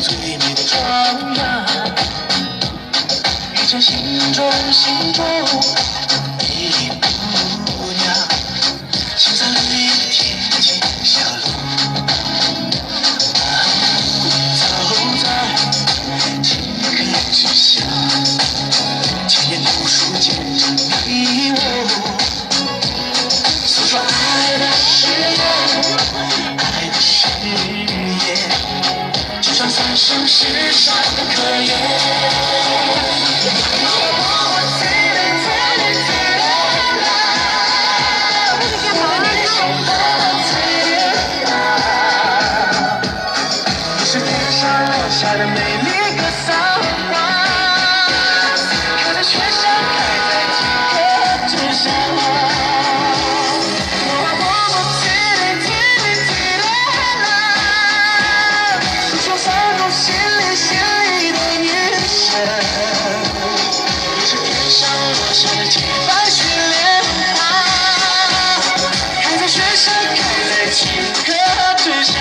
最美的妆样，遇见心中美丽姑娘，心在绿意填起笑容，走在青稞之下，千年古树见证你我，诉说爱的誓言，爱的誓言，就像三生石上的刻言。下的美丽格桑花，开在雪山，开在青稞之下。诉说三种心里的女神，你是天上落下的洁白雪莲花，开在雪山，开在青稞之下。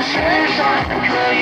世上可以。